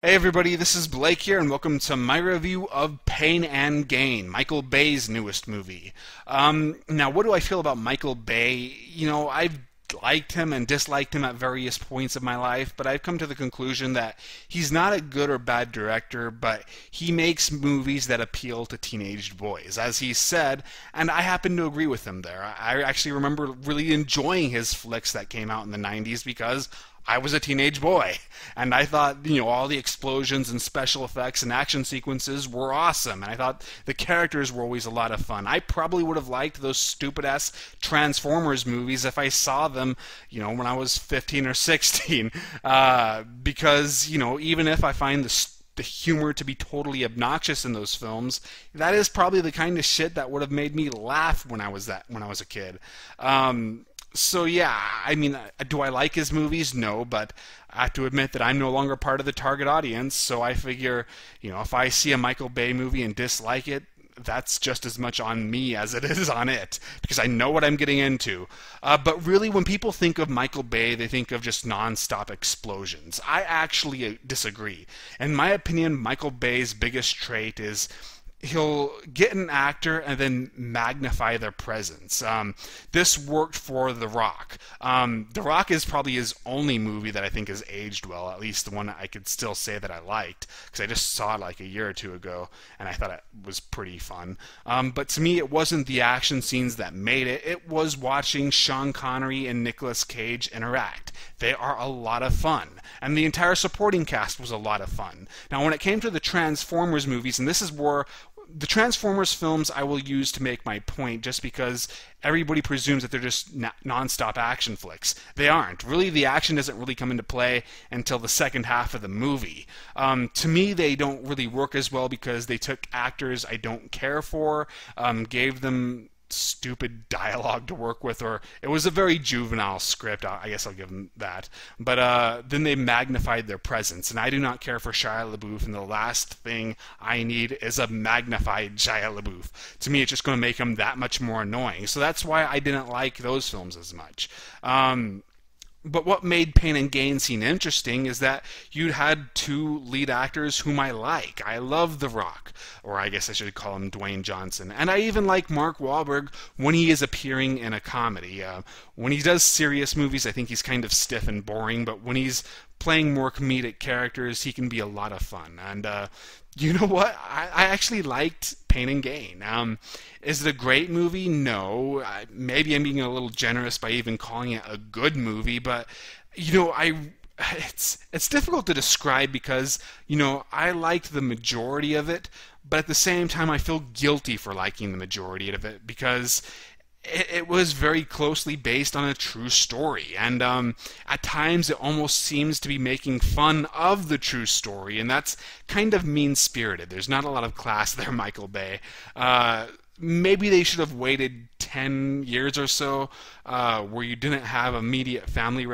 Hey everybody, this is Blake here, and welcome to my review of Pain and Gain, Michael Bay's newest movie. Now, what do I feel about Michael Bay? I've liked him and disliked him at various points of my life, but I've come to the conclusion that he's not a good or bad director, but he makes movies that appeal to teenage boys, as he said, and I happen to agree with him there. I actually remember really enjoying his flicks that came out in the 90s because I was a teenage boy, and I thought, all the explosions and special effects and action sequences were awesome, and I thought the characters were always a lot of fun. I probably would have liked those stupid-ass Transformers movies if I saw them, when I was 15 or 16, because, even if I find the humor to be totally obnoxious in those films, that is probably the kind of shit that would have made me laugh when I was a kid. So yeah, I mean, do I like his movies? No, but I have to admit that I'm no longer part of the target audience, so I figure, if I see a Michael Bay movie and dislike it, that's just as much on me as it is on it, because I know what I'm getting into. But really, when people think of Michael Bay, they think of just non-stop explosions. I actually disagree. In my opinion, Michael Bay's biggest trait is he'll get an actor and then magnify their presence. This worked for The Rock. The Rock is probably his only movie that I think has aged well, at least the one I could still say that I liked, because I just saw it like a year or two ago, and I thought it was pretty fun. But to me, it wasn't the action scenes that made it. It was watching Sean Connery and Nicolas Cage interact. They are a lot of fun. And the entire supporting cast was a lot of fun. Now, when it came to the Transformers movies, and this is where the Transformers films I will use to make my point, just because everybody presumes that they're just non-stop action flicks. They aren't. Really, the action doesn't really come into play until the second half of the movie. To me, they don't really work as well because they took actors I don't care for, gave them stupid dialogue to work with, or it was a very juvenile script. I guess I'll give them that. But then they magnified their presence, and I do not care for Shia LaBeouf, and the last thing I need is a magnified Shia LaBeouf. To me, it's just going to make him that much more annoying. So that's why I didn't like those films as much. But what made Pain and Gain seem interesting is that you had two lead actors whom I like. I love The Rock, or I guess I should call him Dwayne Johnson. And I even like Mark Wahlberg when he is appearing in a comedy. When he does serious movies, I think he's kind of stiff and boring, but when he's playing more comedic characters, he can be a lot of fun. And you know what? I actually liked Pain and Gain. Is it a great movie? No. Maybe I'm being a little generous by even calling it a good movie, but it's difficult to describe because I liked the majority of it, but at the same time I feel guilty for liking the majority of it because it was very closely based on a true story, and at times it almost seems to be making fun of the true story, and that's kind of mean-spirited. There's not a lot of class there, Michael Bay. Maybe they should have waited 10 years or so where you didn't have immediate family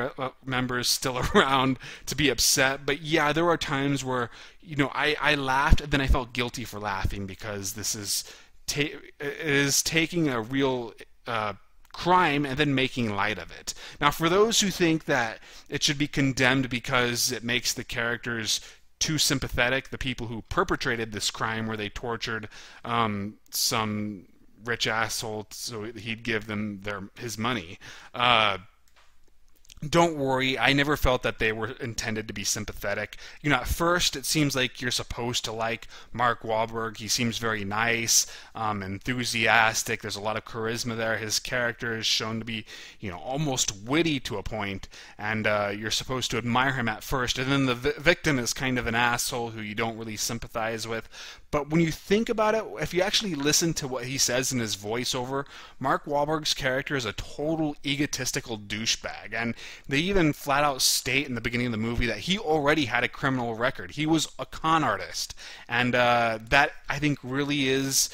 members still around to be upset. But yeah, there were times where I laughed and then I felt guilty for laughing because this is taking a real crime and then making light of it. Now, for those who think that it should be condemned because it makes the characters too sympathetic, the people who perpetrated this crime where they tortured some rich asshole so he'd give them his money, don't worry, I never felt that they were intended to be sympathetic. At first it seems like you're supposed to like Mark Wahlberg. He seems very nice, enthusiastic. There's a lot of charisma there. His character is shown to be, almost witty to a point, and you're supposed to admire him at first. And then the victim is kind of an asshole who you don't really sympathize with. But when you think about it, if you actually listen to what he says in his voiceover, Mark Wahlberg's character is a total egotistical douchebag. And they even flat out state in the beginning of the movie that he already had a criminal record. He was a con artist. And that, I think, really is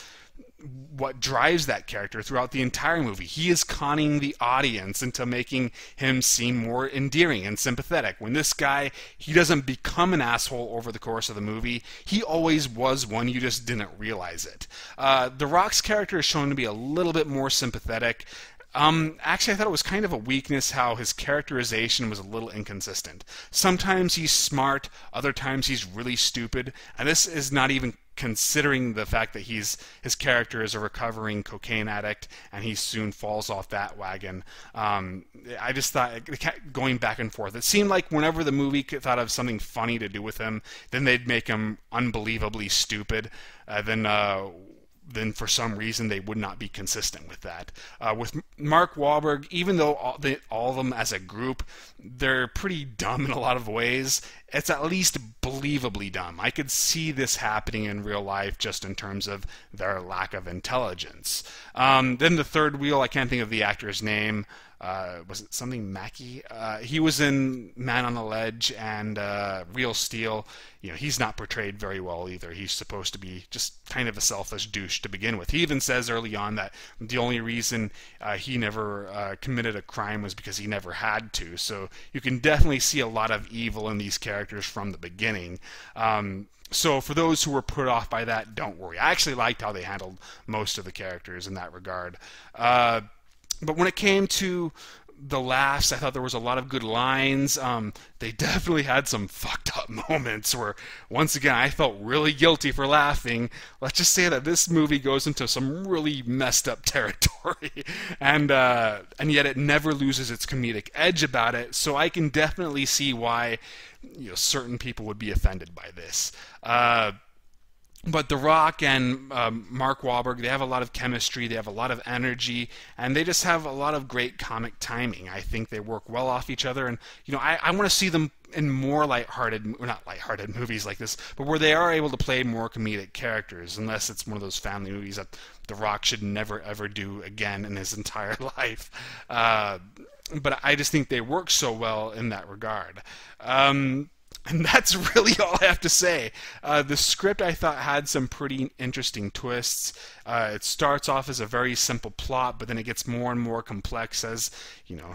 what drives that character throughout the entire movie. He is conning the audience into making him seem more endearing and sympathetic. When this guy, he doesn't become an asshole over the course of the movie. He always was one, you just didn't realize it. The Rock's character is shown to be a little bit more sympathetic. Actually, I thought it was kind of a weakness how his characterization was a little inconsistent. Sometimes he's smart, other times he's really stupid, and this is not even considering the fact that his character is a recovering cocaine addict and he soon falls off that wagon. I just thought it kept going back and forth. It seemed like whenever the movie thought of something funny to do with him, then they'd make him unbelievably stupid. Then for some reason they would not be consistent with that. With Mark Wahlberg, even though all of them as a group, they're pretty dumb in a lot of ways, it's at least believably dumb. I could see this happening in real life just in terms of their lack of intelligence. Then the third wheel, I can't think of the actor's name. Was it something Mackey? He was in Man on the Ledge and Real Steel. He's not portrayed very well either. He's supposed to be just kind of a selfish douche to begin with. He even says early on that the only reason he never committed a crime was because he never had to. So you can definitely see a lot of evil in these characters from the beginning. So for those who were put off by that, don't worry. I actually liked how they handled most of the characters in that regard. But when it came to the laughs, I thought there was a lot of good lines. They definitely had some fucked up moments where, once again, I felt really guilty for laughing. Let's just say that this movie goes into some really messed up territory, and yet it never loses its comedic edge about it. So I can definitely see why certain people would be offended by this. But The Rock and Mark Wahlberg, they have a lot of chemistry, they have a lot of energy, and they just have a lot of great comic timing. I think they work well off each other, and I want to see them in more not lighthearted movies like this, but where they are able to play more comedic characters, unless it's one of those family movies that The Rock should never ever do again in his entire life. But I just think they work so well in that regard. And that's really all I have to say. The script, I thought, had some pretty interesting twists. It starts off as a very simple plot, but then it gets more and more complex as,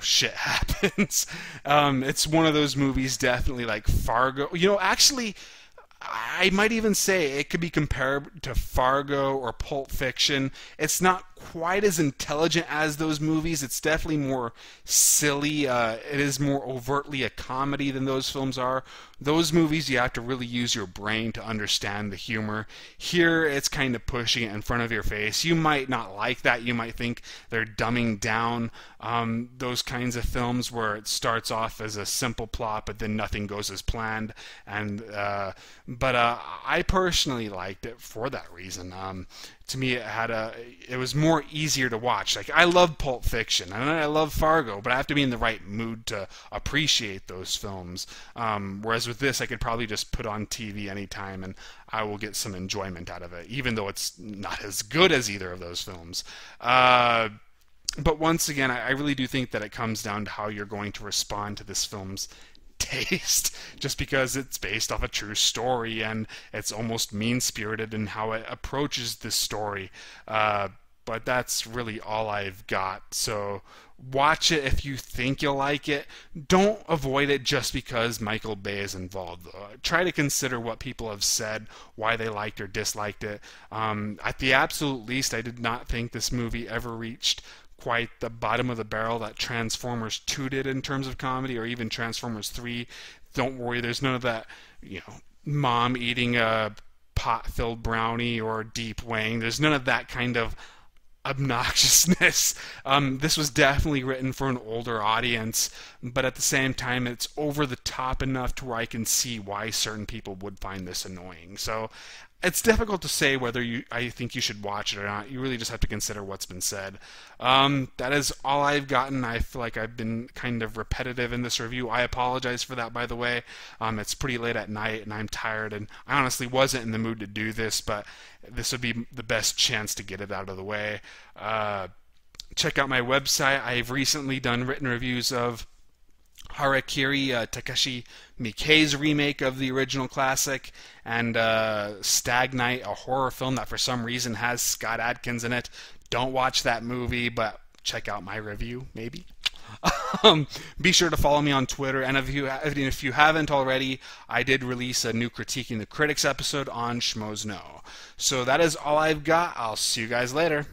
shit happens. It's one of those movies, definitely like Fargo. Actually, I might even say it could be compared to Fargo or Pulp Fiction. It's not quite as intelligent as those movies. It's definitely more silly. It is more overtly a comedy than those films are. Those movies, you have to really use your brain to understand the humor. Here, it's kind of pushing it in front of your face. You might not like that. You might think they're dumbing down those kinds of films where it starts off as a simple plot, but then nothing goes as planned. But I personally liked it for that reason. To me, it was more easier to watch. Like, I love Pulp Fiction and I love Fargo, but I have to be in the right mood to appreciate those films. Whereas with this, I could probably just put on TV anytime and I will get some enjoyment out of it, even though it's not as good as either of those films. But once again, I really do think that it comes down to how you're going to respond to this film's taste, just because it's based off a true story and it's almost mean-spirited in how it approaches this story. But that's really all I've got. So watch it if you think you'll like it. Don't avoid it just because Michael Bay is involved. Try to consider what people have said, why they liked or disliked it. At the absolute least, I did not think this movie ever reached quite the bottom of the barrel that Transformers 2 did in terms of comedy, or even Transformers 3. Don't worry, there's none of that, mom eating a pot-filled brownie or deep wang. There's none of that kind of obnoxiousness. This was definitely written for an older audience, but at the same time, it's over the top enough to where I can see why certain people would find this annoying. So it's difficult to say whether I think you should watch it or not. You really just have to consider what's been said. That is all I've gotten. I feel like I've been kind of repetitive in this review. I apologize for that, by the way. It's pretty late at night and I'm tired, and I honestly wasn't in the mood to do this, but this would be the best chance to get it out of the way. Check out my website. I've recently done written reviews of Harakiri, Takashi Miike's remake of the original classic, and Stag Night, a horror film that for some reason has Scott Adkins in it. Don't watch that movie, but check out my review, maybe. Be sure to follow me on Twitter, and if you haven't already, I did release a new Critiquing the Critics episode on Schmoes Know. So that is all I've got. I'll see you guys later.